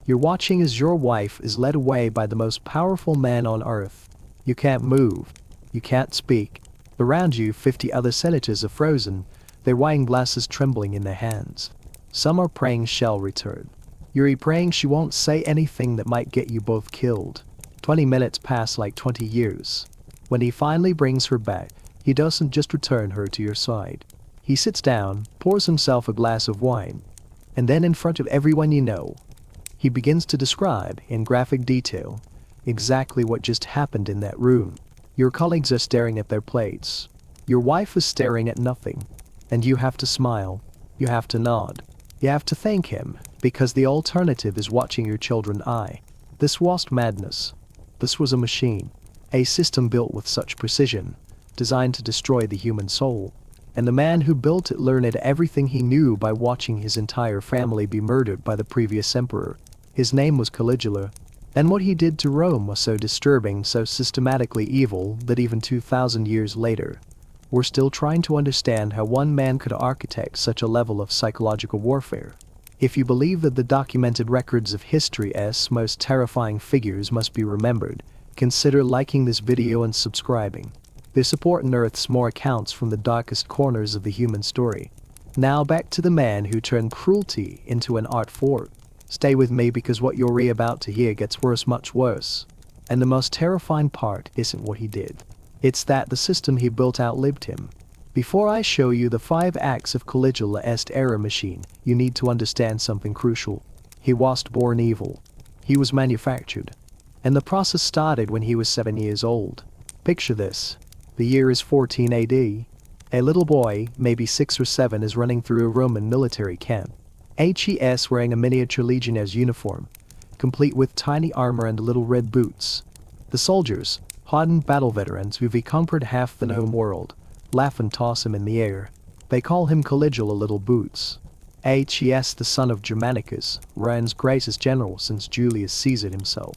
You're watching as your wife is led away by the most powerful man on earth. You can't move. You can't speak. Around you, 50 other senators are frozen, their wine glasses trembling in their hands. Some are praying she'll return. You're praying she won't say anything that might get you both killed. 20 minutes pass like 20 years. When he finally brings her back, he doesn't just return her to your side. He sits down, pours himself a glass of wine, and then in front of everyone you know, he begins to describe, in graphic detail, exactly what just happened in that room. Your colleagues are staring at their plates. Your wife is staring at nothing. And you have to smile. You have to nod. You have to thank him, because the alternative is watching your children die. This was madness. This was a machine. A system built with such precision, designed to destroy the human soul. And the man who built it learned everything he knew by watching his entire family be murdered by the previous emperor. His name was Caligula. And what he did to Rome was so disturbing, so systematically evil, that even 2,000 years later, we're still trying to understand how one man could architect such a level of psychological warfare. If you believe that the documented records of history's most terrifying figures must be remembered, consider liking this video and subscribing. Their support unearths more accounts from the darkest corners of the human story. Now back to the man who turned cruelty into an art form. Stay with me because what you're about to hear gets worse, much worse. And the most terrifying part isn't what he did. It's that the system he built outlived him. Before I show you the 5 acts of Caligula's error machine, you need to understand something crucial. He wasn't born evil. He was manufactured. And the process started when he was 7 years old. Picture this. The year is 14 AD. A little boy, maybe 6 or 7, is running through a Roman military camp. He's wearing a miniature legionnaire's uniform, complete with tiny armor and little red boots. The soldiers, hardened battle veterans who've conquered half the known world, laugh and toss him in the air. They call him Caligula Little Boots. He's the son of Germanicus, Rome's greatest general since Julius Caesar himself.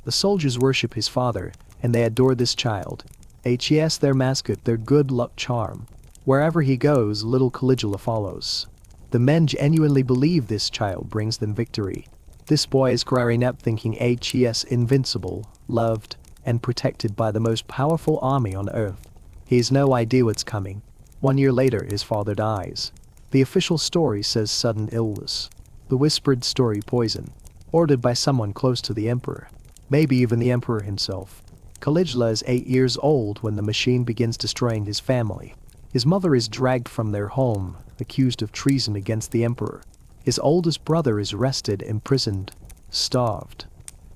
The soldiers worship his father, and they adore this child. He's their mascot, their good luck charm. Wherever he goes, little Caligula follows. The men genuinely believe this child brings them victory. This boy is growing up thinking he's invincible, loved, and protected by the most powerful army on earth. He has no idea what's coming. 1 year later, his father dies. The official story says sudden illness. The whispered story poison. Ordered by someone close to the emperor. Maybe even the emperor himself. Caligula is 8 years old when the machine begins destroying his family. His mother is dragged from their home, accused of treason against the emperor. His oldest brother is arrested, imprisoned, starved,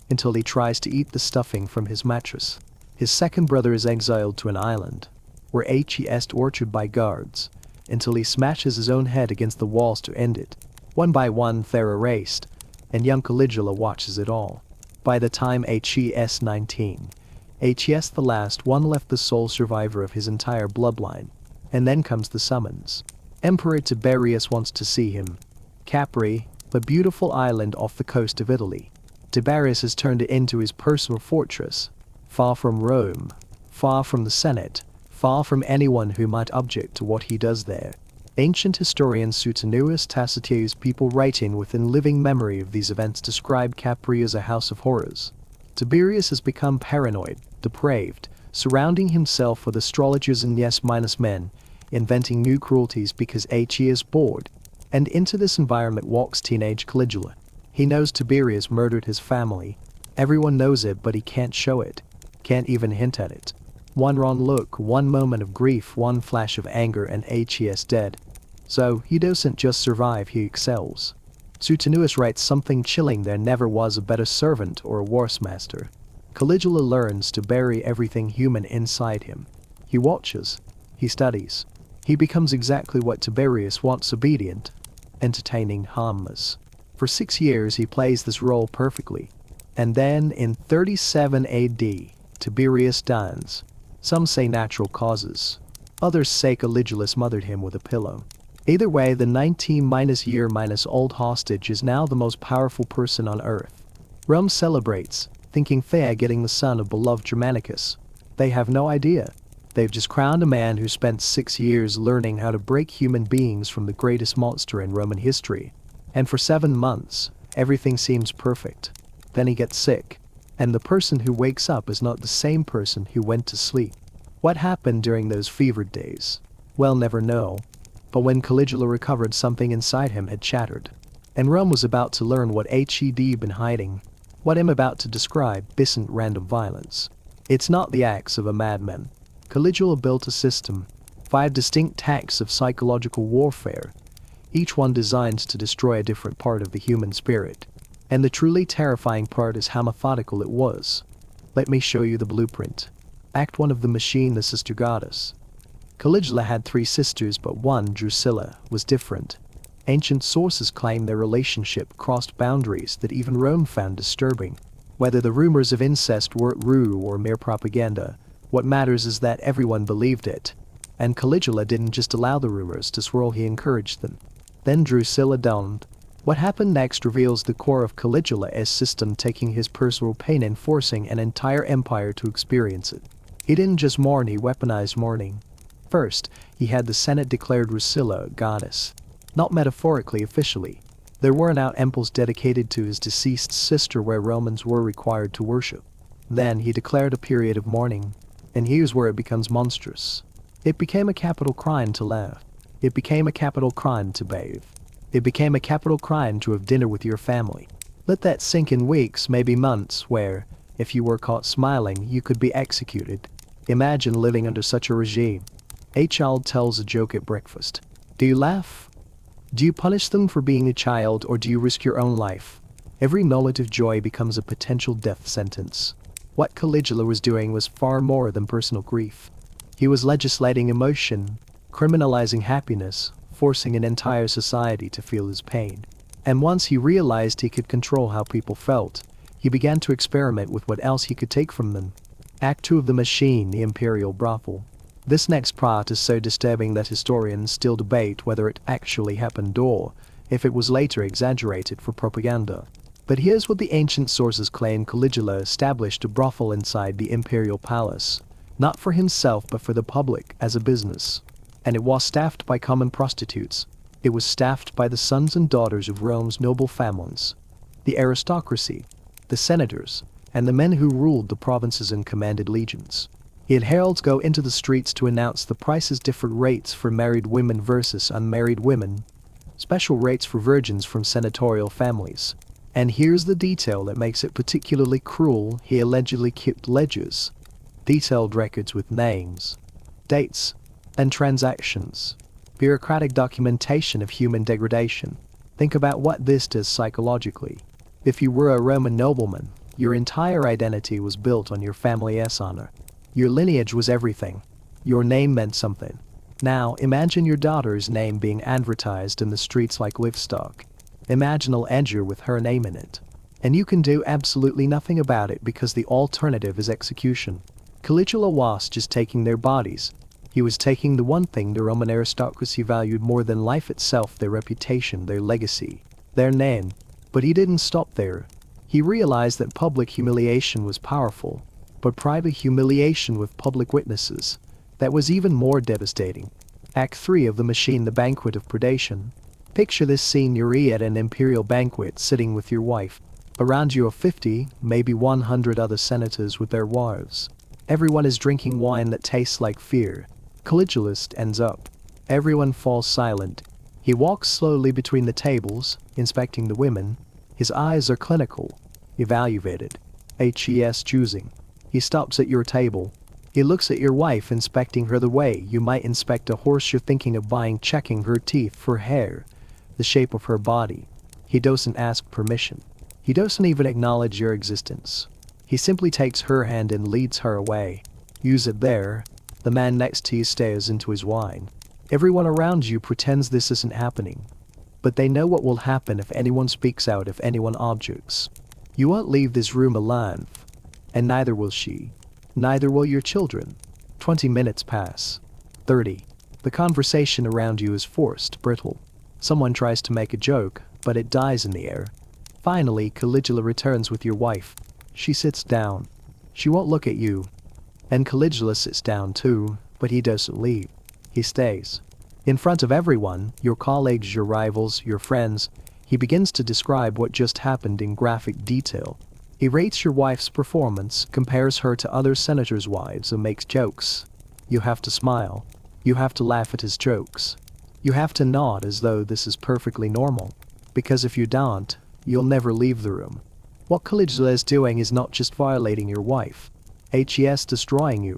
until he tries to eat the stuffing from his mattress. His second brother is exiled to an island, where he's tortured by guards, until he smashes his own head against the walls to end it. One by one they're erased, and young Caligula watches it all. By the time he's 19, he's the last one left, the sole survivor of his entire bloodline. And then comes the summons. Emperor Tiberius wants to see him. Capri, the beautiful island off the coast of Italy. Tiberius has turned it into his personal fortress. Far from Rome, far from the Senate, far from anyone who might object to what he does there. Ancient historian Suetonius Tacitus, people writing within living memory of these events, describe Capri as a house of horrors. Tiberius has become paranoid, depraved, surrounding himself with astrologers and yes-men, inventing new cruelties because he is bored. And into this environment walks teenage Caligula. He knows Tiberius murdered his family. Everyone knows it, but he can't show it. Can't even hint at it. One wrong look, one moment of grief, one flash of anger, and he's dead. So, he doesn't just survive, he excels. Suetonius writes something chilling: there never was a better servant or a worse master. Caligula learns to bury everything human inside him. He watches. He studies. He becomes exactly what Tiberius wants: obedient, entertaining, harmless. For 6 years he plays this role perfectly. And then, in 37 AD, Tiberius dies. Some say natural causes. Others say Caligula smothered him with a pillow. Either way, the 19-year-old hostage is now the most powerful person on earth. Rome celebrates, thinking they're getting the son of beloved Germanicus. They have no idea. They've just crowned a man who spent 6 years learning how to break human beings from the greatest monster in Roman history. And for 7 months, Everything seems perfect. Then he gets sick. And the person who wakes up is not the same person who went to sleep. What happened during those fevered days? We'll never know. But when Caligula recovered, something inside him had shattered. And Rome was about to learn what he'd been hiding. What I'm about to describe isn't random violence. It's not the acts of a madman. Caligula built a system, 5 distinct tactics of psychological warfare, each one designed to destroy a different part of the human spirit. And the truly terrifying part is how methodical it was. Let me show you the blueprint. Act 1 of the machine, the sister goddess. Caligula had 3 sisters, but one, Drusilla, was different. Ancient sources claim their relationship crossed boundaries that even Rome found disturbing. Whether the rumors of incest were true or mere propaganda, what matters is that everyone believed it. And Caligula didn't just allow the rumors to swirl, he encouraged them. Then Drusilla died. What happened next reveals the core of Caligula's system, taking his personal pain and forcing an entire empire to experience it. He didn't just mourn, he weaponized mourning. First, he had the Senate declare Drusilla a goddess. Not metaphorically, officially. There were now temples dedicated to his deceased sister where Romans were required to worship. Then he declared a period of mourning. And here's where it becomes monstrous. It became a capital crime to laugh. It became a capital crime to bathe. It became a capital crime to have dinner with your family. Let that sink in. Weeks, maybe months, where, if you were caught smiling, you could be executed. Imagine living under such a regime. A child tells a joke at breakfast. Do you laugh? Do you punish them for being a child, or do you risk your own life? Every moment of joy becomes a potential death sentence. What Caligula was doing was far more than personal grief. He was legislating emotion, criminalizing happiness, forcing an entire society to feel his pain. And once he realized he could control how people felt, he began to experiment with what else he could take from them. Act 2 of the machine, the imperial brothel. This next part is so disturbing that historians still debate whether it actually happened or if it was later exaggerated for propaganda. But here's what the ancient sources claim: Caligula established a brothel inside the imperial palace, not for himself but for the public as a business. And it was staffed by common prostitutes. It was staffed by the sons and daughters of Rome's noble families, the aristocracy, the senators, and the men who ruled the provinces and commanded legions. He had heralds go into the streets to announce the prices: different rates for married women versus unmarried women, special rates for virgins from senatorial families. And here's the detail that makes it particularly cruel: he allegedly kept ledgers, detailed records with names, dates, and transactions. Bureaucratic documentation of human degradation. Think about what this does psychologically. If you were a Roman nobleman, your entire identity was built on your family's honor. Your lineage was everything. Your name meant something. Now, imagine your daughter's name being advertised in the streets like livestock. Imagine a ledger with her name in it. And you can do absolutely nothing about it because the alternative is execution. Caligula was just taking their bodies. He was taking the one thing the Roman aristocracy valued more than life itself: their reputation, their legacy, their name. But he didn't stop there. He realized that public humiliation was powerful, but private humiliation with public witnesses, that was even more devastating. Act 3 of the machine, the banquet of predation. Picture this scene: you're at an imperial banquet sitting with your wife. Around you are 50, maybe 100 other senators with their wives. Everyone is drinking wine that tastes like fear. Caligula ends up. Everyone falls silent. He walks slowly between the tables, inspecting the women. His eyes are clinical, evaluated. His choosing. He stops at your table. He looks at your wife, inspecting her the way you might inspect a horse you're thinking of buying, checking her teeth, her hair, the shape of her body. He doesn't ask permission. He doesn't even acknowledge your existence. He simply takes her hand and leads her away. Use it there. The man next to you stares into his wine. Everyone around you pretends this isn't happening. But they know what will happen if anyone speaks out, if anyone objects. You won't leave this room alive. And neither will she. Neither will your children. 20 minutes pass. 30. The conversation around you is forced, brittle. Someone tries to make a joke, but it dies in the air. Finally, Caligula returns with your wife. She sits down. She won't look at you. And Caligula sits down too, but he doesn't leave. He stays. In front of everyone, your colleagues, your rivals, your friends, He begins to describe what just happened in graphic detail. He rates your wife's performance, compares her to other senators' wives, and makes jokes. You have to smile. You have to laugh at his jokes. You have to nod as though this is perfectly normal. Because if you don't, you'll never leave the room. What Caligula is doing is not just violating your wife. He's destroying you.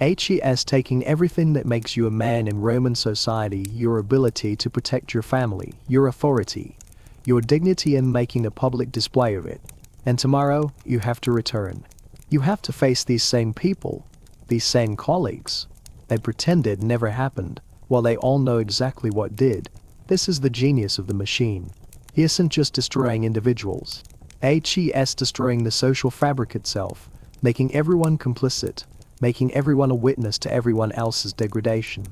He's taking everything that makes you a man in Roman society, your ability to protect your family, your authority, your dignity, and making a public display of it. And tomorrow, you have to return. You have to face these same people, these same colleagues. They pretend it never happened, while they all know exactly what did. This is the genius of the machine. He isn't just destroying individuals. He's destroying the social fabric itself, making everyone complicit, making everyone a witness to everyone else's degradation.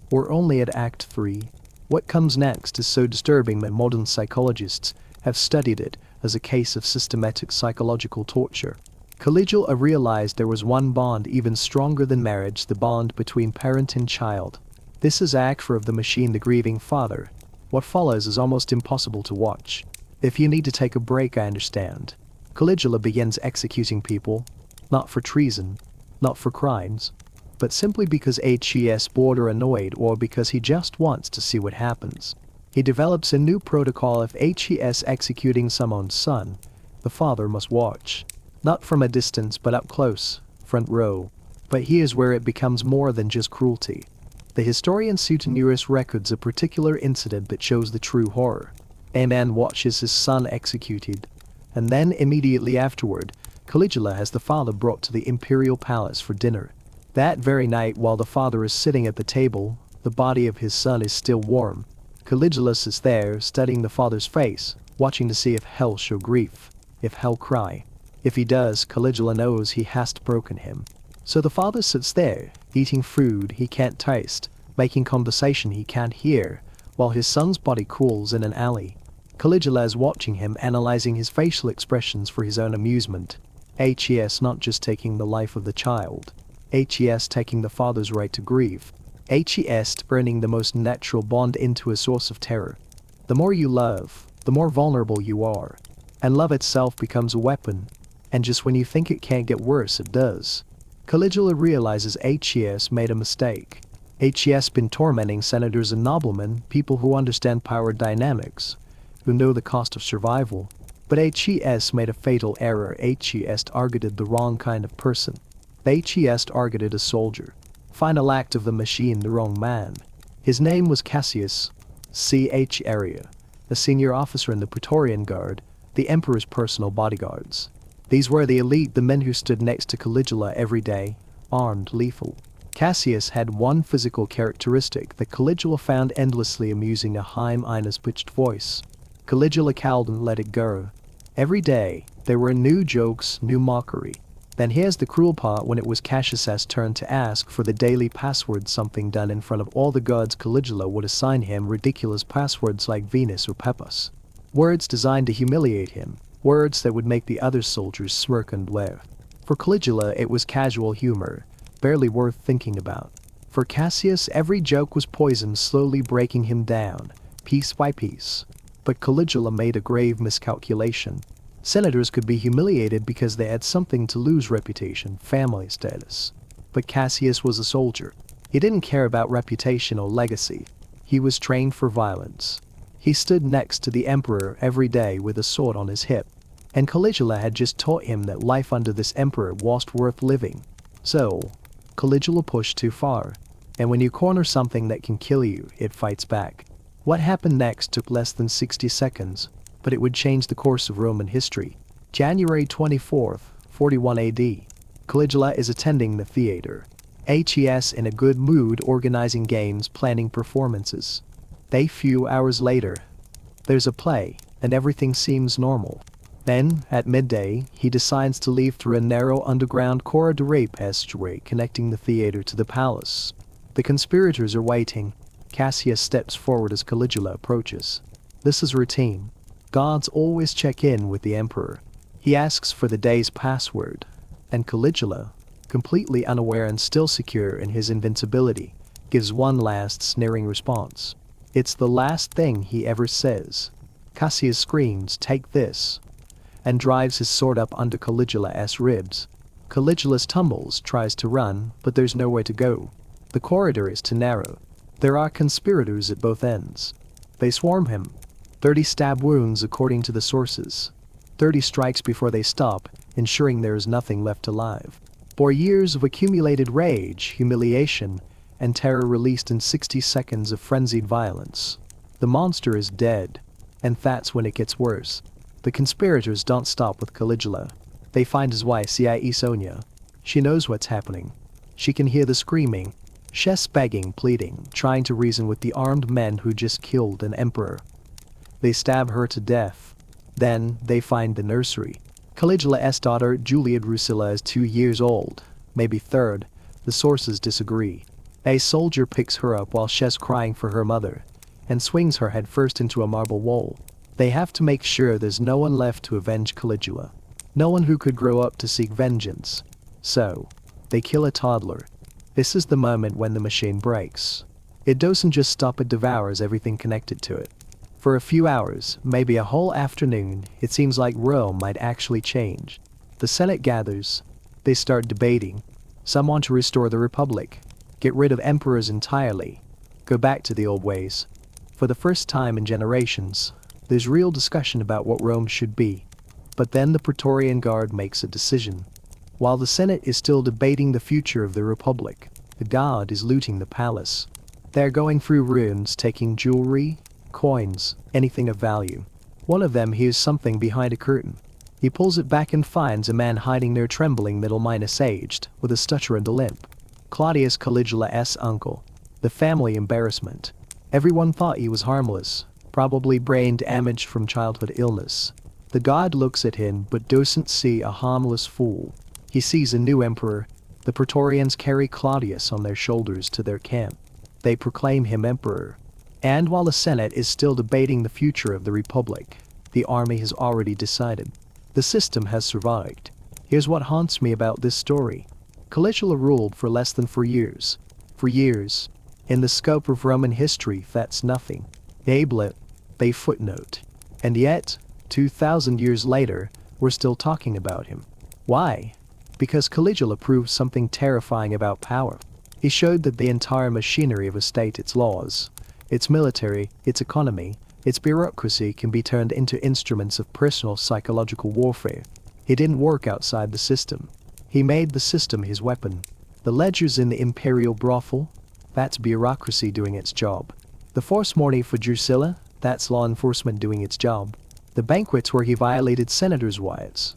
We're only at Act 3. What comes next is so disturbing that modern psychologists have studied it as a case of systematic psychological torture. Caligula realized there was one bond even stronger than marriage, the bond between parent and child. This is Act 4 of The Machine, the Grieving Father. What follows is almost impossible to watch. If you need to take a break, I understand. Caligula begins executing people, not for treason, not for crimes, but simply because he's bored or annoyed, or because he just wants to see what happens. He develops a new protocol. If he's executing someone's son, the father must watch. Not from a distance but up close, front row. But here's where it becomes more than just cruelty. The historian Suetonius records a particular incident that shows the true horror. A man watches his son executed, and then immediately afterward, Caligula has the father brought to the imperial palace for dinner. That very night, while the father is sitting at the table, the body of his son is still warm. Caligula is there, studying the father's face, watching to see if hell show grief, if hell cry. If he does, Caligula knows he has broken him. So the father sits there, eating food he can't taste, making conversation he can't hear, while his son's body cools in an alley. Caligula is watching him, analyzing his facial expressions for his own amusement. He's not just taking the life of the child. He's taking the father's right to grieve. He's turning the most natural bond into a source of terror. The more you love, the more vulnerable you are. And love itself becomes a weapon. And just when you think it can't get worse, it does. Caligula realizes he's made a mistake. He's been tormenting senators and noblemen, people who understand power dynamics, who know the cost of survival. But he's made a fatal error. He's targeted the wrong kind of person. He's targeted a soldier. Final act of The Machine, the wrong man. His name was Cassius C.H. Area, a senior officer in the Praetorian Guard, the emperor's personal bodyguards. These were the elite, the men who stood next to Caligula every day, armed, lethal. Cassius had one physical characteristic that Caligula found endlessly amusing: a high, pitched voice. Caligula Calden let it go. Every day, there were new jokes, new mockery. Then here's the cruel part: when it was Cassius's turn to ask for the daily password, something done in front of all the guards, Caligula would assign him ridiculous passwords like Venus or Peppus. Words designed to humiliate him. Words that would make the other soldiers smirk and laugh. For Caligula, it was casual humor, barely worth thinking about. For Cassius, every joke was poison, slowly breaking him down, piece by piece. But Caligula made a grave miscalculation. Senators could be humiliated because they had something to lose: reputation, family status. But Cassius was a soldier. He didn't care about reputation or legacy. He was trained for violence. He stood next to the emperor every day with a sword on his hip. And Caligula had just taught him that life under this emperor wasn't worth living. So, Caligula pushed too far. And when you corner something that can kill you, it fights back. What happened next took less than 60 seconds, but it would change the course of Roman history. January 24th, 41 AD. Caligula is attending the theater. He's in a good mood, organizing games, planning performances. A few hours later, there's a play, and everything seems normal. Then, at midday, he decides to leave through a narrow underground corridor passageway connecting the theater to the palace. The conspirators are waiting. Cassius steps forward as Caligula approaches. This is routine. Guards always check in with the emperor. He asks for the day's password, and Caligula, completely unaware and still secure in his invincibility, gives one last sneering response. It's the last thing he ever says. Cassius screams, "Take this!" and drives his sword up under Caligula's ribs. Caligula tumbles, tries to run, but there's nowhere to go. The corridor is too narrow. There are conspirators at both ends. They swarm him. 30 stab wounds according to the sources. 30 strikes before they stop, ensuring there is nothing left alive. 4 years of accumulated rage, humiliation, and terror released in 60 seconds of frenzied violence. The monster is dead. And that's when it gets worse. The conspirators don't stop with Caligula. They find his wife, Sonia. She knows what's happening. She can hear the screaming. She's begging, pleading, trying to reason with the armed men who just killed an emperor. They stab her to death. Then, they find the nursery. Caligula's daughter, Julia Drusilla, is 2 years old. Maybe 3rd. The sources disagree. A soldier picks her up while she's crying for her mother, and swings her head first into a marble wall. They have to make sure there's no one left to avenge Caligula. No one who could grow up to seek vengeance. So, they kill a toddler. This is the moment when the machine breaks. It doesn't just stop, it devours everything connected to it. For a few hours, maybe a whole afternoon, it seems like Rome might actually change. The Senate gathers. They start debating. Some want to restore the Republic. Get rid of emperors entirely. Go back to the old ways. For the first time in generations, there's real discussion about what Rome should be. But then the Praetorian Guard makes a decision. While the Senate is still debating the future of the Republic, the Guard is looting the palace. They're going through ruins, taking jewelry, coins, anything of value. One of them hears something behind a curtain. He pulls it back and finds a man hiding there, trembling, middle-aged, with a stutter and a limp. Claudius, Caligula's uncle. The family embarrassment. Everyone thought he was harmless, probably brain damage from childhood illness. The god looks at him but doesn't see a harmless fool. He sees a new emperor. The Praetorians carry Claudius on their shoulders to their camp. They proclaim him emperor. And while the Senate is still debating the future of the Republic, the army has already decided. The system has survived. Here's what haunts me about this story. Caligula ruled for less than 4 years. 4 years. In the scope of Roman history, that's nothing. A blip, a footnote. And yet, 2,000 years later, we're still talking about him. Why? Because Caligula proved something terrifying about power. He showed that the entire machinery of a state, its laws, its military, its economy, its bureaucracy can be turned into instruments of personal psychological warfare. He didn't work outside the system. He made the system his weapon. The ledgers in the imperial brothel, that's bureaucracy doing its job. The forced mourning for Drusilla, that's law enforcement doing its job. The banquets where he violated senators' wives,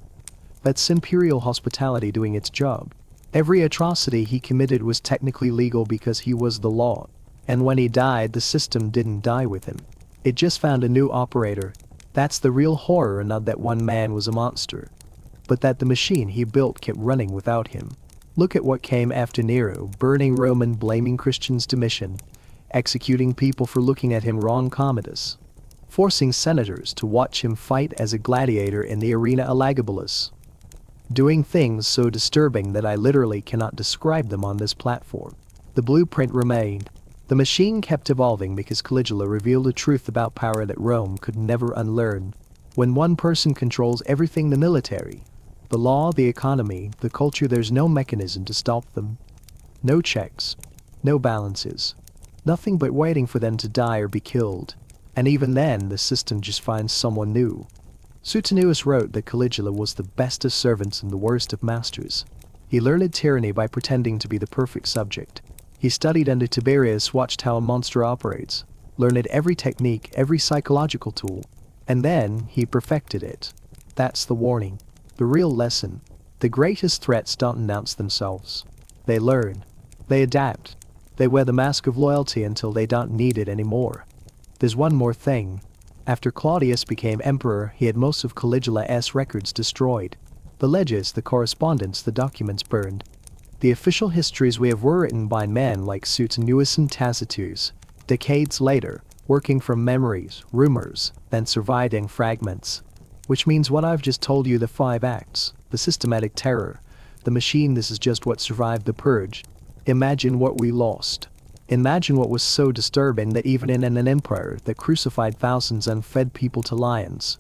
that's imperial hospitality doing its job. Every atrocity he committed was technically legal because he was the law. And when he died, the system didn't die with him. It just found a new operator. That's the real horror, not that one man was a monster, but that the machine he built kept running without him. Look at what came after Nero, burning Rome and blaming Christians to mission, executing people for looking at him wrong, Commodus, forcing senators to watch him fight as a gladiator in the arena Elagabalus, doing things so disturbing that I literally cannot describe them on this platform. The blueprint remained. The machine kept evolving because Caligula revealed a truth about power that Rome could never unlearn. When one person controls everything, the military, the law, the economy, the culture, there's no mechanism to stop them. No checks, no balances, nothing but waiting for them to die or be killed. And even then, the system just finds someone new. Suetonius wrote that Caligula was the best of servants and the worst of masters. He learned tyranny by pretending to be the perfect subject. He studied under Tiberius, watched how a monster operates, learned every technique, every psychological tool, and then he perfected it. That's the warning. The real lesson. The greatest threats don't announce themselves. They learn. They adapt. They wear the mask of loyalty until they don't need it anymore. There's one more thing. After Claudius became emperor, he had most of Caligula's records destroyed. The ledgers, the correspondence, the documents burned. The official histories we have were written by men like Suetonius and Tacitus, decades later, working from memories, rumors, then surviving fragments. Which means what I've just told you, the 5 acts, the systematic terror, the machine, this is just what survived the purge. Imagine what we lost. Imagine what was so disturbing that even in an empire that crucified thousands and fed people to lions,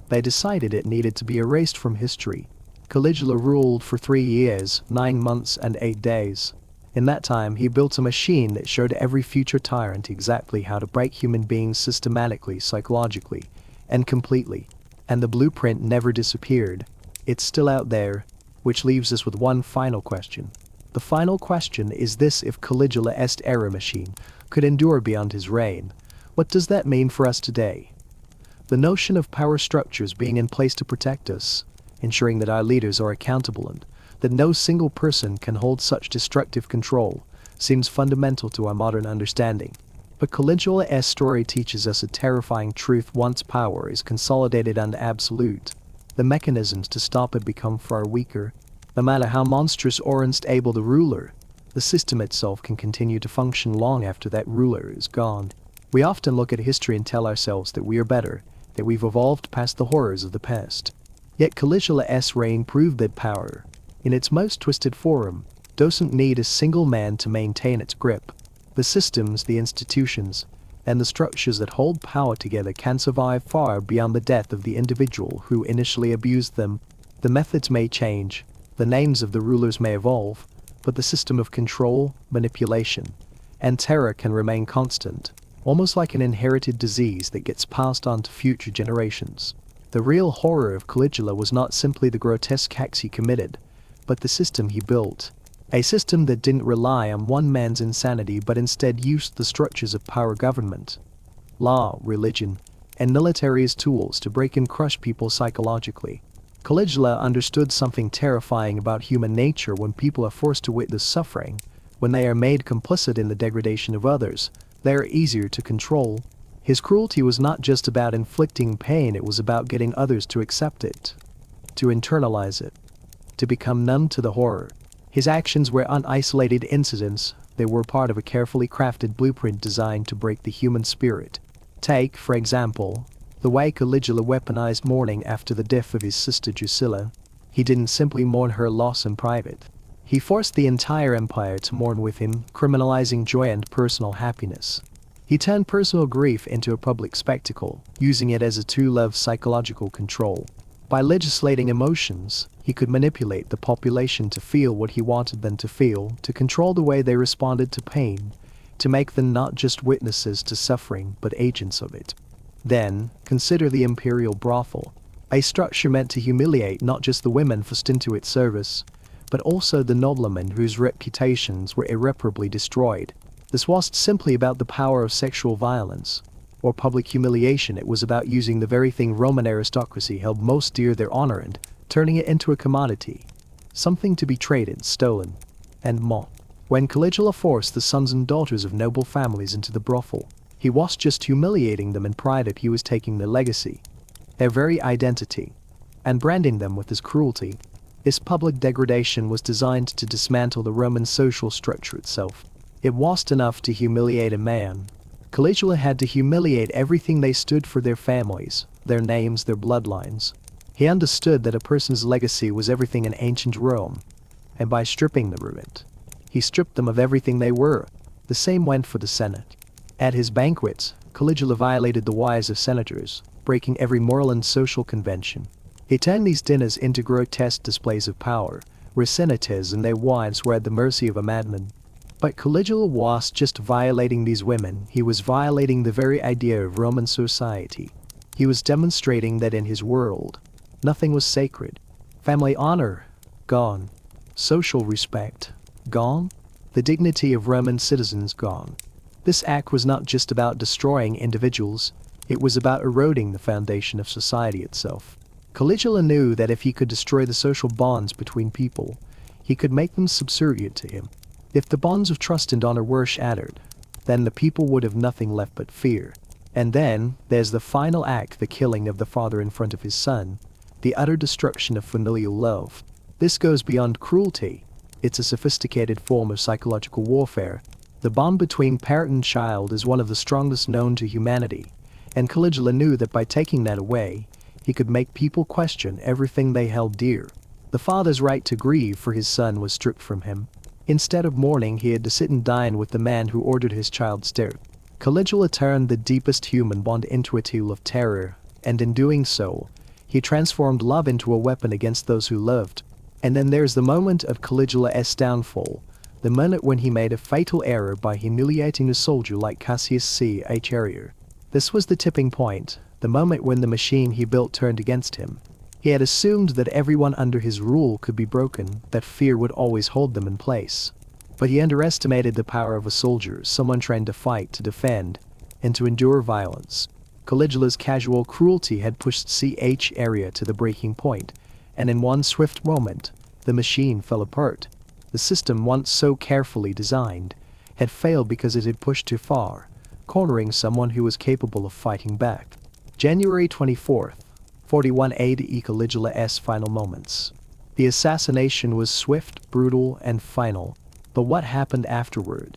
they decided it needed to be erased from history. Caligula ruled for 3 years, 9 months and 8 days. In that time, he built a machine that showed every future tyrant exactly how to break human beings systematically, psychologically, and completely. And the blueprint never disappeared. It's still out there, which leaves us with one final question. The final question is this: if Caligula's era machine could endure beyond his reign, what does that mean for us today? The notion of power structures being in place to protect us, ensuring that our leaders are accountable and that no single person can hold such destructive control, seems fundamental to our modern understanding. But Caligula's story teaches us a terrifying truth: once power is consolidated and absolute, the mechanisms to stop it become far weaker. No matter how monstrous or unstable the ruler, the system itself can continue to function long after that ruler is gone. We often look at history and tell ourselves that we are better, that we've evolved past the horrors of the past. Yet Caligula's reign proved that power, in its most twisted form, doesn't need a single man to maintain its grip. The systems, the institutions, and the structures that hold power together can survive far beyond the death of the individual who initially abused them. The methods may change, the names of the rulers may evolve, but the system of control, manipulation, and terror can remain constant, almost like an inherited disease that gets passed on to future generations. The real horror of Caligula was not simply the grotesque acts he committed, but the system he built. A system that didn't rely on one man's insanity but instead used the structures of power, government, law, religion, and military as tools to break and crush people psychologically. Caligula understood something terrifying about human nature. When people are forced to witness suffering, when they are made complicit in the degradation of others, they are easier to control. His cruelty was not just about inflicting pain, it was about getting others to accept it, to internalize it, to become numb to the horror. His actions were unisolated incidents, they were part of a carefully crafted blueprint designed to break the human spirit. Take, for example, the way Caligula weaponized mourning after the death of his sister Drusilla. He didn't simply mourn her loss in private. He forced the entire empire to mourn with him, criminalizing joy and personal happiness. He turned personal grief into a public spectacle, using it as a tool of psychological control. By legislating emotions, he could manipulate the population to feel what he wanted them to feel, to control the way they responded to pain, to make them not just witnesses to suffering but agents of it. Then, consider the imperial brothel, a structure meant to humiliate not just the women forced into its service, but also the noblemen whose reputations were irreparably destroyed. This wasn't simply about the power of sexual violence or public humiliation, it was about using the very thing Roman aristocracy held most dear, their honor, and turning it into a commodity, something to be traded, stolen, and mocked. When Caligula forced the sons and daughters of noble families into the brothel, he wasn't just humiliating them in private, he was taking their legacy, their very identity, and branding them with his cruelty. This public degradation was designed to dismantle the Roman social structure itself. It wasn't enough to humiliate a man. Caligula had to humiliate everything they stood for: their families, their names, their bloodlines. He understood that a person's legacy was everything in ancient Rome, and by stripping them of it, he stripped them of everything they were. The same went for the Senate. At his banquets, Caligula violated the wives of senators, breaking every moral and social convention. He turned these dinners into grotesque displays of power, where senators and their wives were at the mercy of a madman. But Caligula was just violating these women, he was violating the very idea of Roman society. He was demonstrating that in his world, nothing was sacred. Family honor, gone. Social respect, gone. The dignity of Roman citizens, gone. This act was not just about destroying individuals, it was about eroding the foundation of society itself. Caligula knew that if he could destroy the social bonds between people, he could make them subservient to him. If the bonds of trust and honor were shattered, then the people would have nothing left but fear. And then, there's the final act, the killing of the father in front of his son, the utter destruction of familial love. This goes beyond cruelty. It's a sophisticated form of psychological warfare. The bond between parent and child is one of the strongest known to humanity, and Caligula knew that by taking that away, he could make people question everything they held dear. The father's right to grieve for his son was stripped from him. Instead of mourning, he had to sit and dine with the man who ordered his child's death. Caligula turned the deepest human bond into a tool of terror, and in doing so, he transformed love into a weapon against those who loved. And then there's the moment of Caligula's downfall, the moment when he made a fatal error by humiliating a soldier like Cassius Caesar. This was the tipping point, the moment when the machine he built turned against him. He had assumed that everyone under his rule could be broken, that fear would always hold them in place. But he underestimated the power of a soldier, someone trained to fight, to defend, and to endure violence. Caligula's casual cruelty had pushed Caesar to the breaking point, and in one swift moment, the machine fell apart. The system, once so carefully designed, had failed because it had pushed too far, cornering someone who was capable of fighting back. January 24th, 41 AD, Caligula's final moments. The assassination was swift, brutal, and final, but what happened afterward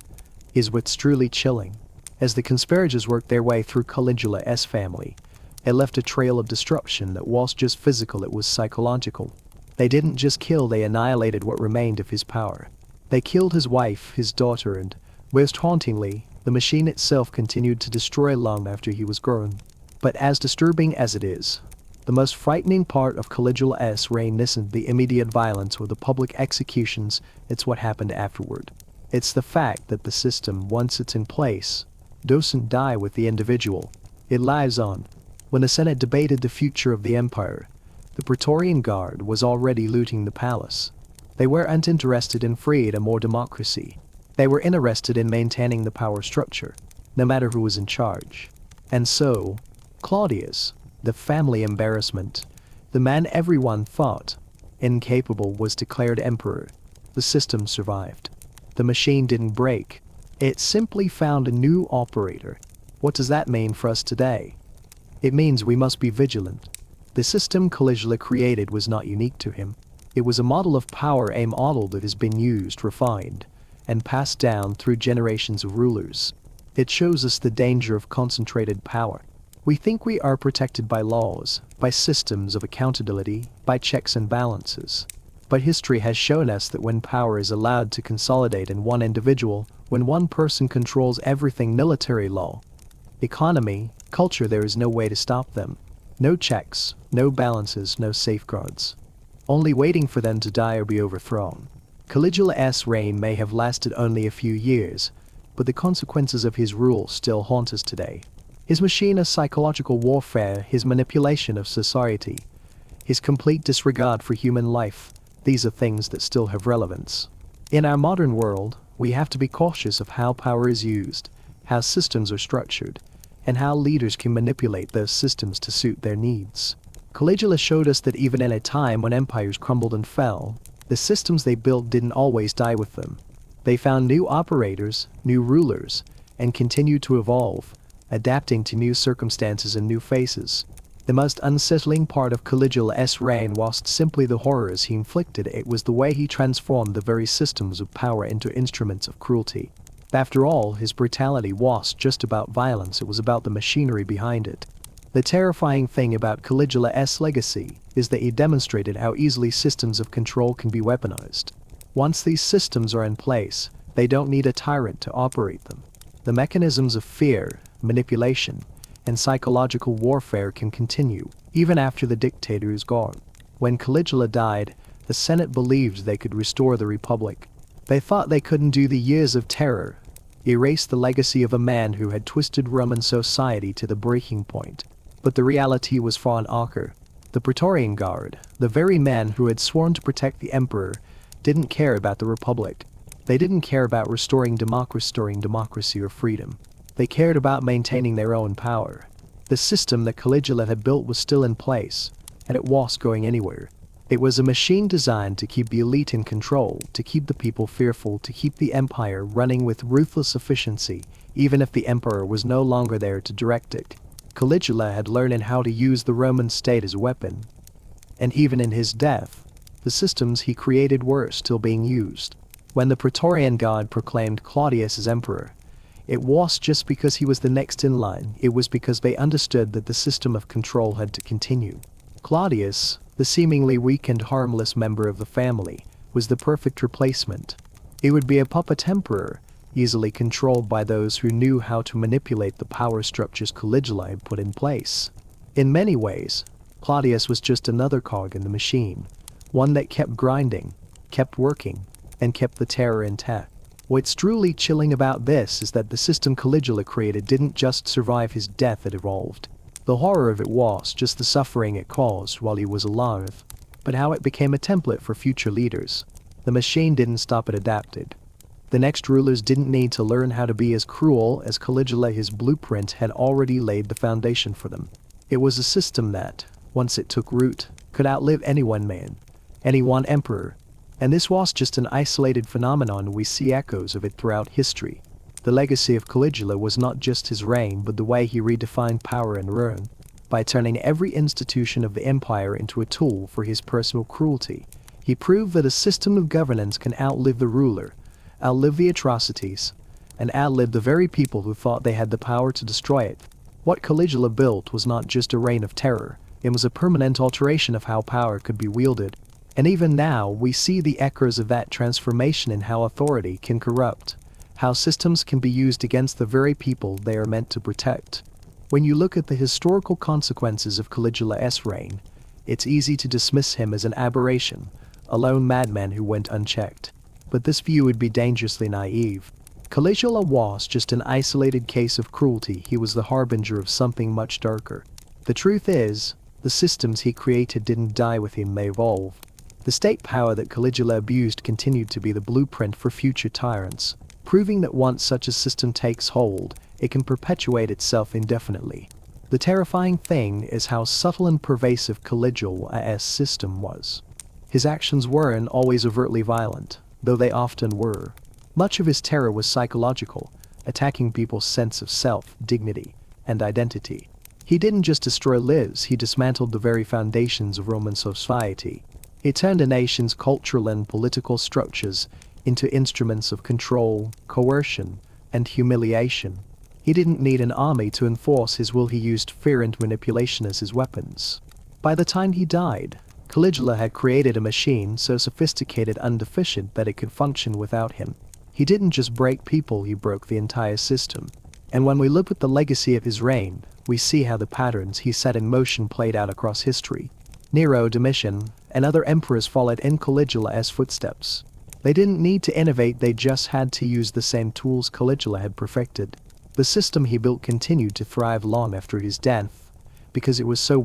is what's truly chilling. As the conspirators worked their way through Caligula's family, it left a trail of destruction that wasn't just physical, it was psychological. They didn't just kill, they annihilated what remained of his power. They killed his wife, his daughter, and, most hauntingly, the machine itself continued to destroy long after he was gone. But as disturbing as it is, the most frightening part of Caligula's reign isn't the immediate violence or the public executions, it's what happened afterward. It's the fact that the system, once it's in place, doesn't die with the individual. It lives on. When the Senate debated the future of the empire, the Praetorian Guard was already looting the palace. They weren't interested in freedom or democracy. They were interested in maintaining the power structure, no matter who was in charge. And so, Claudius, the family embarrassment, the man everyone thought incapable, was declared emperor. The system survived. The machine didn't break. It simply found a new operator. What does that mean for us today? It means we must be vigilant. The system Caligula created was not unique to him. It was a model of power, a model that has been used, refined, and passed down through generations of rulers. It shows us the danger of concentrated power. We think we are protected by laws, by systems of accountability, by checks and balances. But history has shown us that when power is allowed to consolidate in one individual, when one person controls everything, military, law, economy, culture, there is no way to stop them. No checks, no balances, no safeguards. Only waiting for them to die or be overthrown. Caligula's reign may have lasted only a few years, but the consequences of his rule still haunt us today. His machine of psychological warfare, his manipulation of society, his complete disregard for human life, these are things that still have relevance. In our modern world, we have to be cautious of how power is used, how systems are structured, and how leaders can manipulate those systems to suit their needs. Caligula showed us that even in a time when empires crumbled and fell, the systems they built didn't always die with them. They found new operators, new rulers, and continued to evolve, adapting to new circumstances and new faces. The most unsettling part of Caligula's reign wasn't simply the horrors he inflicted, it was the way he transformed the very systems of power into instruments of cruelty. After all, his brutality wasn't just about violence, it was about the machinery behind it. The terrifying thing about Caligula's legacy is that he demonstrated how easily systems of control can be weaponized. Once these systems are in place, they don't need a tyrant to operate them. The mechanisms of fear, manipulation, and psychological warfare can continue, even after the dictator is gone. When Caligula died, the Senate believed they could restore the Republic. They thought they couldn't do the years of terror, erase the legacy of a man who had twisted Roman society to the breaking point. But the reality was far darker. The Praetorian Guard, the very men who had sworn to protect the emperor, didn't care about the Republic. They didn't care about restoring democracy or freedom. They cared about maintaining their own power. The system that Caligula had built was still in place, and it wasn't going anywhere. It was a machine designed to keep the elite in control, to keep the people fearful, to keep the empire running with ruthless efficiency, even if the emperor was no longer there to direct it. Caligula had learned how to use the Roman state as a weapon. And even in his death, the systems he created were still being used. When the Praetorian Guard proclaimed Claudius as emperor, it wasn't just because he was the next in line, it was because they understood that the system of control had to continue. Claudius, the seemingly weak and harmless member of the family, was the perfect replacement. He would be a puppet emperor, easily controlled by those who knew how to manipulate the power structures Caligula had put in place. In many ways, Claudius was just another cog in the machine, one that kept grinding, kept working, and kept the terror intact. What's truly chilling about this is that the system Caligula created didn't just survive his death, it evolved. The horror of it was just the suffering it caused while he was alive, but how it became a template for future leaders. The machine didn't stop, it adapted. The next rulers didn't need to learn how to be as cruel as Caligula. His blueprint had already laid the foundation for them. It was a system that, once it took root, could outlive any one man, any one emperor. And this was just an isolated phenomenon. We see echoes of it throughout history. The legacy of Caligula was not just his reign, but the way he redefined power and ruin. By turning every institution of the empire into a tool for his personal cruelty, he proved that a system of governance can outlive the ruler, outlive the atrocities, and outlive the very people who thought they had the power to destroy it. What Caligula built was not just a reign of terror, it was a permanent alteration of how power could be wielded. And even now, we see the echoes of that transformation in how authority can corrupt, how systems can be used against the very people they are meant to protect. When you look at the historical consequences of Caligula'sreign reign, it's easy to dismiss him as an aberration, a lone madman who went unchecked. But this view would be dangerously naive. Caligula was just an isolated case of cruelty. He was the harbinger of something much darker. The truth is, the systems he created didn't die with him, they evolved. The state power that Caligula abused continued to be the blueprint for future tyrants, proving that once such a system takes hold, it can perpetuate itself indefinitely. The terrifying thing is how subtle and pervasive Caligula's system was. His actions weren't always overtly violent, though they often were. Much of his terror was psychological, attacking people's sense of self, dignity, and identity. He didn't just destroy lives, he dismantled the very foundations of Roman society. He turned a nation's cultural and political structures into instruments of control, coercion, and humiliation. He didn't need an army to enforce his will, he used fear and manipulation as his weapons. By the time he died, Caligula had created a machine so sophisticated and efficient that it could function without him. He didn't just break people, he broke the entire system. And when we look at the legacy of his reign, we see how the patterns he set in motion played out across history. Nero, Domitian, and other emperors followed in Caligula's footsteps. They didn't need to innovate, they just had to use the same tools Caligula had perfected. The system he built continued to thrive long after his death, because it was so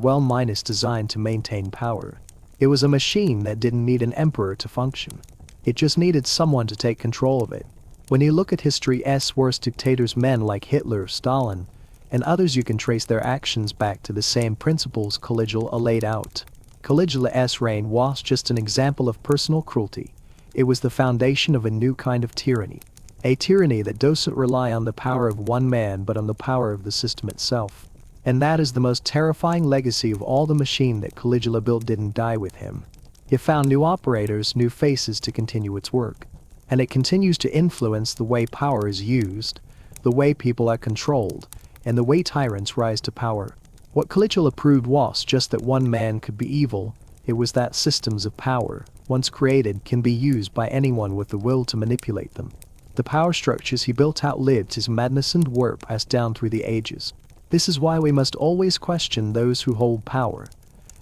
designed to maintain power. It was a machine that didn't need an emperor to function. It just needed someone to take control of it. When you look at history's worst dictators, men like Hitler, Stalin, and others, you can trace their actions back to the same principles Caligula laid out. Caligula's reign was just an example of personal cruelty. It was the foundation of a new kind of tyranny. A tyranny that doesn't rely on the power of one man but on the power of the system itself. And that is the most terrifying legacy of all. The machine that Caligula built didn't die with him. It found new operators, new faces to continue its work. And it continues to influence the way power is used, the way people are controlled, and the way tyrants rise to power. What Caligula proved was just that one man could be evil. It was that systems of power, once created, can be used by anyone with the will to manipulate them. The power structures he built outlived his madness and were passed down through the ages. This is why we must always question those who hold power,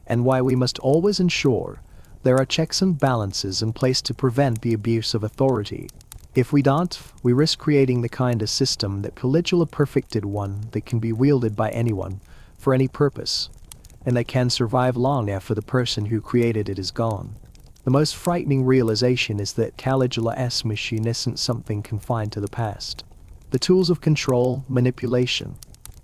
and why we must always ensure there are checks and balances in place to prevent the abuse of authority. If we don't, we risk creating the kind of system that Caligula perfected, one that can be wielded by anyone, for any purpose, and that can survive long after the person who created it is gone. The most frightening realization is that Caligula's machine isn't something confined to the past. The tools of control, manipulation,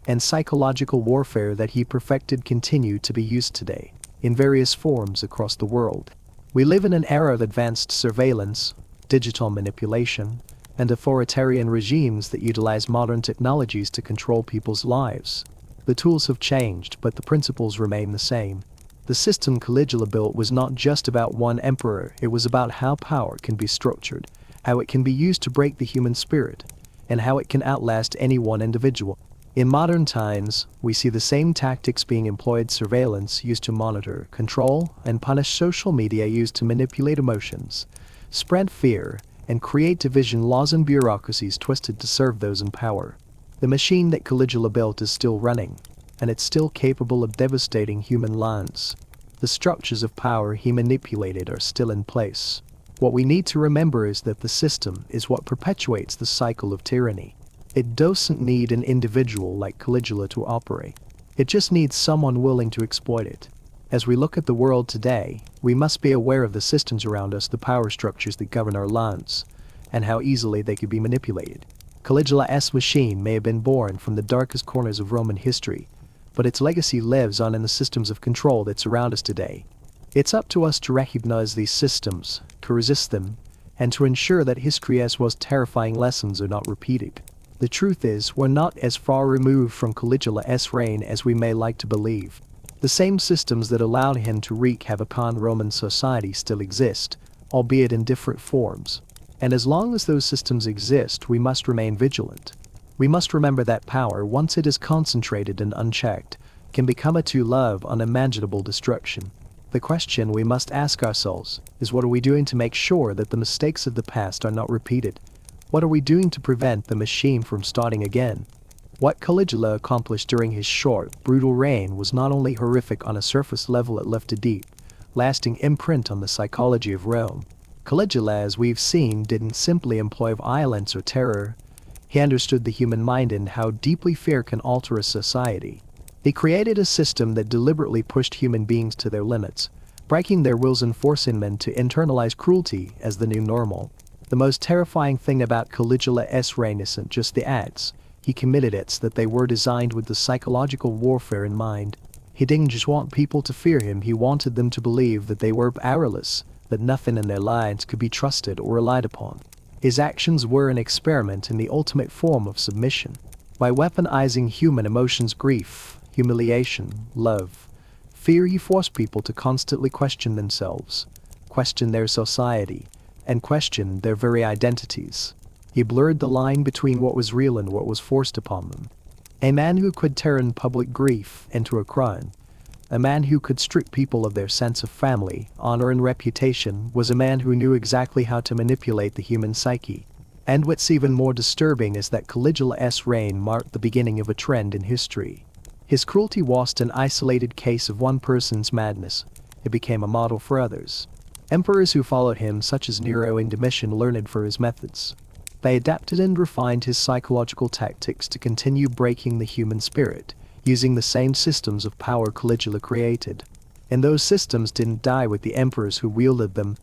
and psychological warfare that he perfected continue to be used today, in various forms across the world. We live in an era of advanced surveillance, digital manipulation, and authoritarian regimes that utilize modern technologies to control people's lives. The tools have changed, but the principles remain the same. The system Caligula built was not just about one emperor, it was about how power can be structured, how it can be used to break the human spirit, and how it can outlast any one individual. In modern times, we see the same tactics being employed: surveillance used to monitor, control, and punish; social media used to manipulate emotions, spread fear, and create division, laws and bureaucracies twisted to serve those in power. The machine that Caligula built is still running, and it's still capable of devastating human lands. The structures of power he manipulated are still in place. What we need to remember is that the system is what perpetuates the cycle of tyranny. It doesn't need an individual like Caligula to operate. It just needs someone willing to exploit it. As we look at the world today, we must be aware of the systems around us, the power structures that govern our lands, and how easily they could be manipulated. Caligula's machine may have been born from the darkest corners of Roman history, but its legacy lives on in the systems of control that surround us today. It's up to us to recognize these systems, to resist them, and to ensure that history's most terrifying lessons are not repeated. The truth is, we're not as far removed from Caligula's reign as we may like to believe. The same systems that allowed him to wreak havoc on Roman society still exist, albeit in different forms. And as long as those systems exist, we must remain vigilant. We must remember that power, once it is concentrated and unchecked, can become a tool of unimaginable destruction. The question we must ask ourselves is, what are we doing to make sure that the mistakes of the past are not repeated? What are we doing to prevent the machine from starting again? What Caligula accomplished during his short, brutal reign was not only horrific on a surface level, it left a deep, lasting imprint on the psychology of Rome. Caligula, as we've seen, didn't simply employ violence or terror. He understood the human mind and how deeply fear can alter a society. He created a system that deliberately pushed human beings to their limits, breaking their wills and forcing men to internalize cruelty as the new normal. The most terrifying thing about Caligula's reign isn't just the acts he committed, it's that they were designed with the psychological warfare in mind. He didn't just want people to fear him, he wanted them to believe that they were powerless, that nothing in their lives could be trusted or relied upon. His actions were an experiment in the ultimate form of submission. By weaponizing human emotions, grief, humiliation, love, fear, he forced people to constantly question themselves, question their society, and question their very identities. He blurred the line between what was real and what was forced upon them. A man who could turn public grief into a crime, a man who could strip people of their sense of family, honor and reputation, was a man who knew exactly how to manipulate the human psyche. And what's even more disturbing is that Caligula's reign marked the beginning of a trend in history. His cruelty wasn't an isolated case of one person's madness, it became a model for others. Emperors who followed him, such as Nero and Domitian, learned for his methods. They adapted and refined his psychological tactics to continue breaking the human spirit, using the same systems of power Caligula created. And those systems didn't die with the emperors who wielded them.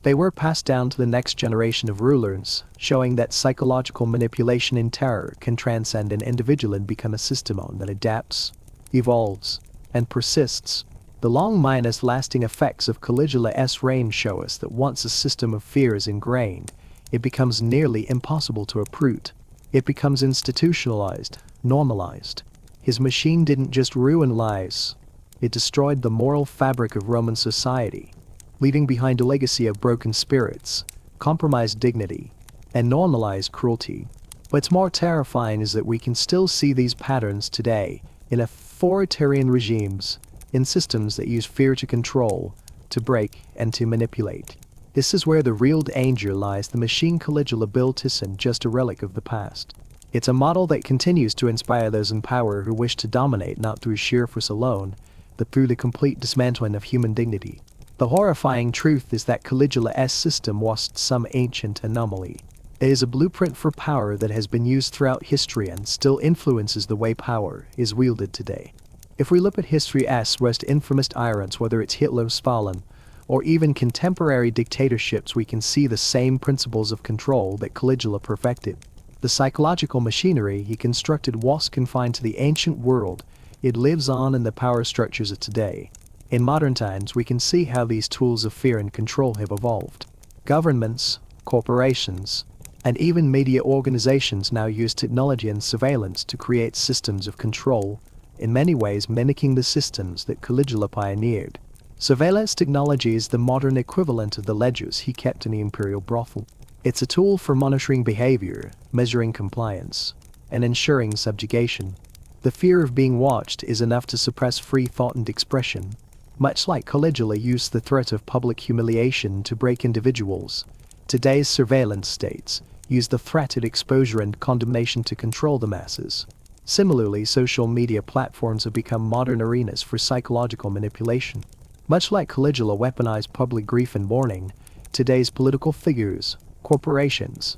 They were passed down to the next generation of rulers, showing that psychological manipulation and terror can transcend an individual and become a system that adapts, evolves, and persists. The long, lasting effects of Caligula's reign show us that once a system of fear is ingrained, it becomes nearly impossible to uproot. It becomes institutionalized, normalized. His machine didn't just ruin lives, it destroyed the moral fabric of Roman society, leaving behind a legacy of broken spirits, compromised dignity, and normalized cruelty. What's more terrifying is that we can still see these patterns today in authoritarian regimes, in systems that use fear to control, to break, and to manipulate. This is where the real danger lies. The machine Caligula built isn't just a relic of the past. It's a model that continues to inspire those in power who wish to dominate not through sheer force alone, but through the complete dismantling of human dignity. The horrifying truth is that Caligula's system wasn't some ancient anomaly. It is a blueprint for power that has been used throughout history and still influences the way power is wielded today. If we look at history's most infamous tyrants, whether it's Hitler, Stalin, or even contemporary dictatorships, we can see the same principles of control that Caligula perfected. The psychological machinery he constructed wasn't confined to the ancient world, it lives on in the power structures of today. In modern times, we can see how these tools of fear and control have evolved. Governments, corporations, and even media organizations now use technology and surveillance to create systems of control, in many ways mimicking the systems that Caligula pioneered. Surveillance technology is the modern equivalent of the ledgers he kept in the imperial brothel. It's a tool for monitoring behavior, measuring compliance, and ensuring subjugation. The fear of being watched is enough to suppress free thought and expression. Much like Caligula used the threat of public humiliation to break individuals, Today's surveillance states use the threat of exposure and condemnation to control the masses. Similarly, social media platforms have become modern arenas for psychological manipulation. Much like Caligula weaponized public grief and mourning, today's political figures, corporations,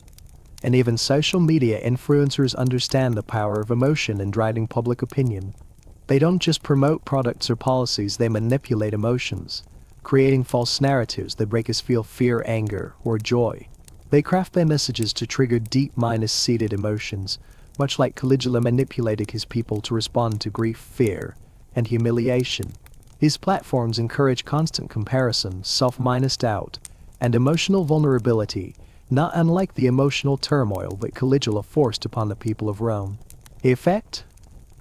and even social media influencers understand the power of emotion in driving public opinion. They don't just promote products or policies, they manipulate emotions, creating false narratives that make us feel fear, anger, or joy. They craft their messages to trigger deep seated emotions, much like Caligula manipulated his people to respond to grief, fear, and humiliation. These platforms encourage constant comparison, self-doubt, and emotional vulnerability, not unlike the emotional turmoil that Caligula forced upon the people of Rome. The effect?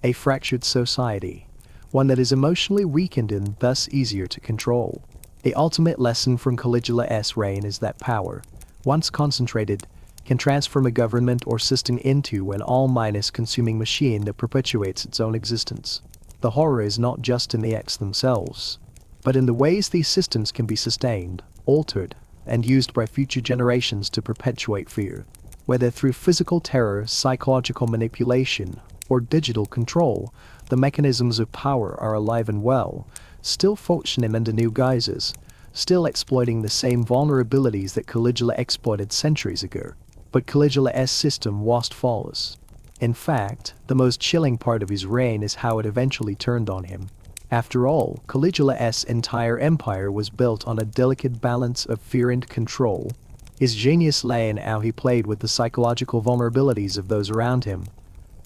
A fractured society, one that is emotionally weakened and thus easier to control. The ultimate lesson from Caligula's reign is that power, once concentrated, can transform a government or system into an all-consuming machine that perpetuates its own existence. The horror is not just in the acts themselves, but in the ways these systems can be sustained, altered, and used by future generations to perpetuate fear. Whether through physical terror, psychological manipulation, or digital control, the mechanisms of power are alive and well, still functioning under new guises, still exploiting the same vulnerabilities that Caligula exploited centuries ago. But Caligula's system was flawless. In fact, the most chilling part of his reign is how it eventually turned on him. After all, Caligula's entire empire was built on a delicate balance of fear and control. His genius lay in how he played with the psychological vulnerabilities of those around him.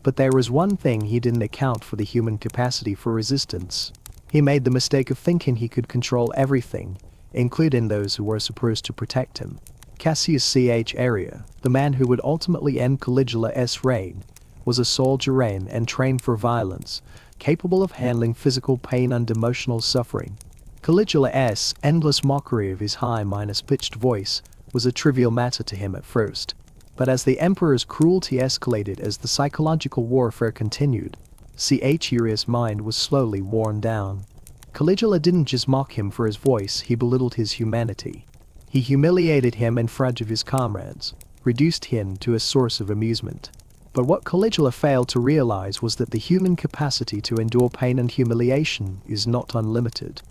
But there was one thing: he didn't account for the human capacity for resistance. He made the mistake of thinking he could control everything, including those who were supposed to protect him. Cassius Area, the man who would ultimately end Caligula's reign, was a soldier and trained for violence, capable of handling physical pain and emotional suffering. Caligula's endless mockery of his high-pitched voice was a trivial matter to him at first. But as the emperor's cruelty escalated, as the psychological warfare continued, Area's mind was slowly worn down. Caligula didn't just mock him for his voice, he belittled his humanity. He humiliated him in front of his comrades, reduced him to a source of amusement. But what Caligula failed to realize was that the human capacity to endure pain and humiliation is not unlimited.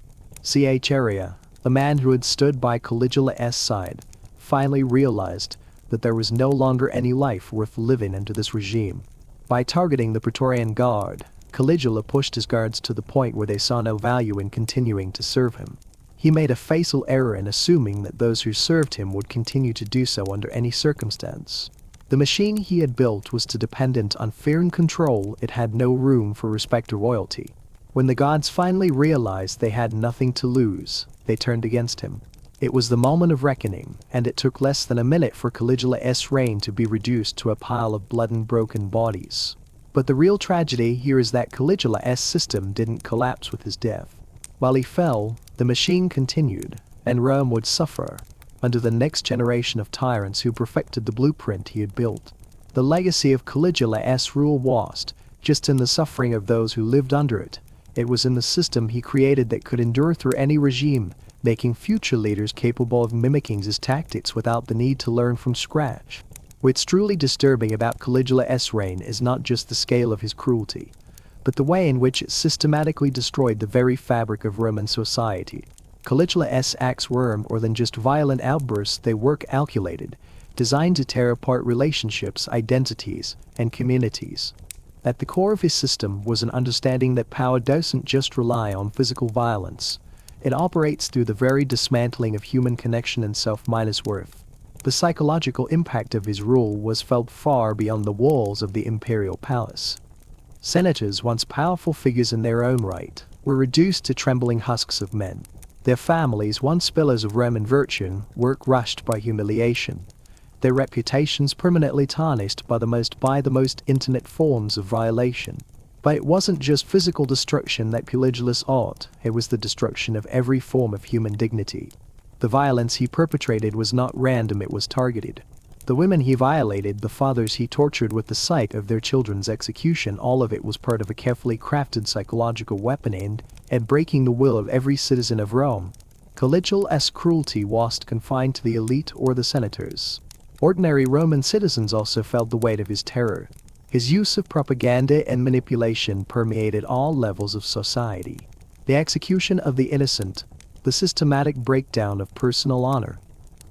Area, the man who had stood by Caligula's side, finally realized that there was no longer any life worth living under this regime. By targeting the Praetorian Guard, Caligula pushed his guards to the point where they saw no value in continuing to serve him. He made a fatal error in assuming that those who served him would continue to do so under any circumstance. The machine he had built was too dependent on fear and control; it had no room for respect or loyalty. When the gods finally realized they had nothing to lose, they turned against him. It was the moment of reckoning, and it took less than a minute for Caligula's reign to be reduced to a pile of blood and broken bodies. But the real tragedy here is that Caligula's system didn't collapse with his death. While he fell, the machine continued, and Rome would suffer under the next generation of tyrants who perfected the blueprint he had built. The legacy of Caligula's rule wasn't just in the suffering of those who lived under it. It was in the system he created that could endure through any regime, making future leaders capable of mimicking his tactics without the need to learn from scratch. What's truly disturbing about Caligula's reign is not just the scale of his cruelty, but the way in which it systematically destroyed the very fabric of Roman society. Caligula's acts were more than just violent outbursts; they were calculated, designed to tear apart relationships, identities, and communities. At the core of his system was an understanding that power doesn't just rely on physical violence. It operates through the very dismantling of human connection and self-worth. The psychological impact of his rule was felt far beyond the walls of the imperial palace. Senators, once powerful figures in their own right, were reduced to trembling husks of men. Their families, once pillars of Roman virtue, were crushed by humiliation. Their reputations permanently tarnished by the most intimate forms of violation. But it wasn't just physical destruction that Caligula sought, it was the destruction of every form of human dignity. The violence he perpetrated was not random, it was targeted. The women he violated, the fathers he tortured with the sight of their children's execution, all of it was part of a carefully crafted psychological weapon aimed at breaking the will of every citizen of Rome. Caligula's cruelty wasn't confined to the elite or the senators. Ordinary Roman citizens also felt the weight of his terror. His use of propaganda and manipulation permeated all levels of society. The execution of the innocent, the systematic breakdown of personal honor,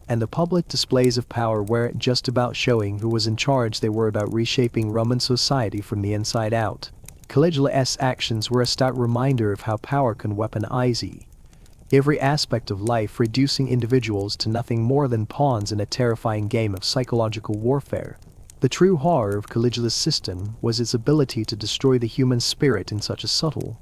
and the public displays of power weren't just about showing who was in charge, they were about reshaping Roman society from the inside out. Caligula's actions were a stark reminder of how power can weaponize every aspect of life, reducing individuals to nothing more than pawns in a terrifying game of psychological warfare. The true horror of Caligula's system was its ability to destroy the human spirit in such a subtle,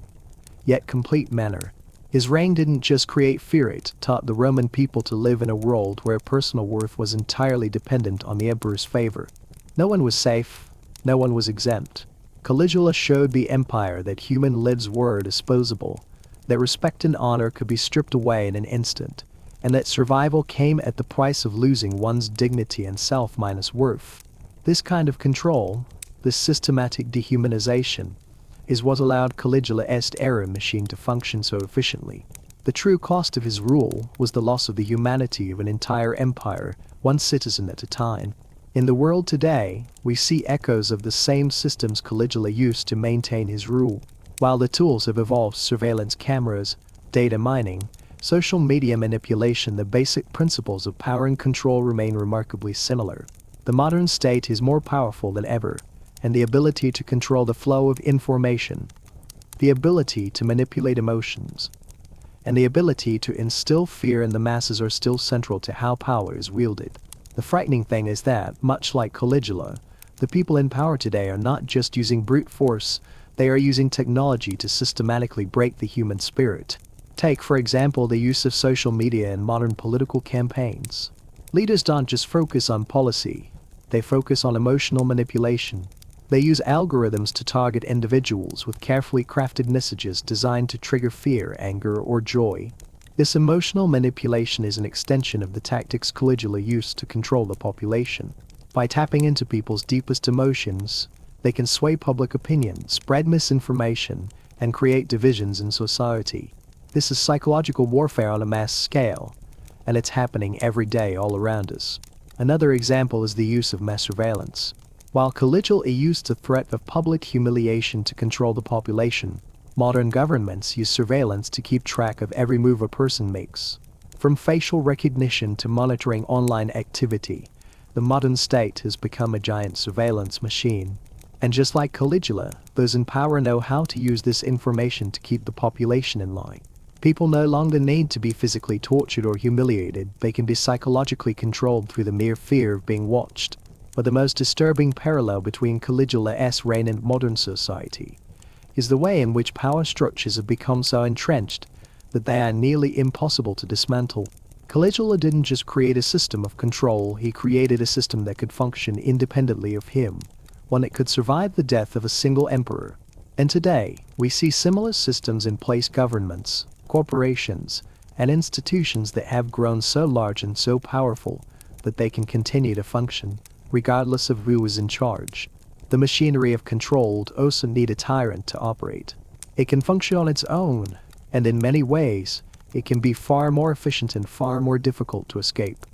yet complete manner. His reign didn't just create fear, it taught the Roman people to live in a world where personal worth was entirely dependent on the emperor's favor. No one was safe, no one was exempt. Caligula showed the empire that human lives were disposable, that respect and honor could be stripped away in an instant, and that survival came at the price of losing one's dignity and self-worth. This kind of control, this systematic dehumanization, is what allowed Caligula's era machine to function so efficiently. The true cost of his rule was the loss of the humanity of an entire empire, one citizen at a time. In the world today, we see echoes of the same systems Caligula used to maintain his rule. While the tools have evolved, surveillance cameras, data mining, social media manipulation, the basic principles of power and control remain remarkably similar. The modern state is more powerful than ever, and the ability to control the flow of information, the ability to manipulate emotions, and the ability to instill fear in the masses are still central to how power is wielded. The frightening thing is that, much like Caligula, the people in power today are not just using brute force, they are using technology to systematically break the human spirit. Take, for example, the use of social media in modern political campaigns. Leaders don't just focus on policy, they focus on emotional manipulation. They use algorithms to target individuals with carefully crafted messages designed to trigger fear, anger, or joy. This emotional manipulation is an extension of the tactics Caligula used to control the population. By tapping into people's deepest emotions, they can sway public opinion, spread misinformation, and create divisions in society. This is psychological warfare on a mass scale, and it's happening every day all around us. Another example is the use of mass surveillance. While Caligula used the threat of public humiliation to control the population, modern governments use surveillance to keep track of every move a person makes. From facial recognition to monitoring online activity, the modern state has become a giant surveillance machine. And just like Caligula, those in power know how to use this information to keep the population in line. People no longer need to be physically tortured or humiliated, they can be psychologically controlled through the mere fear of being watched. But the most disturbing parallel between Caligula's reign and modern society is the way in which power structures have become so entrenched that they are nearly impossible to dismantle. Caligula didn't just create a system of control, he created a system that could function independently of him, one that could survive the death of a single emperor. And today, we see similar systems in place: governments, corporations, and institutions that have grown so large and so powerful that they can continue to function, regardless of who is in charge. The machinery of control doesn't need a tyrant to operate. It can function on its own, and in many ways, it can be far more efficient and far more difficult to escape.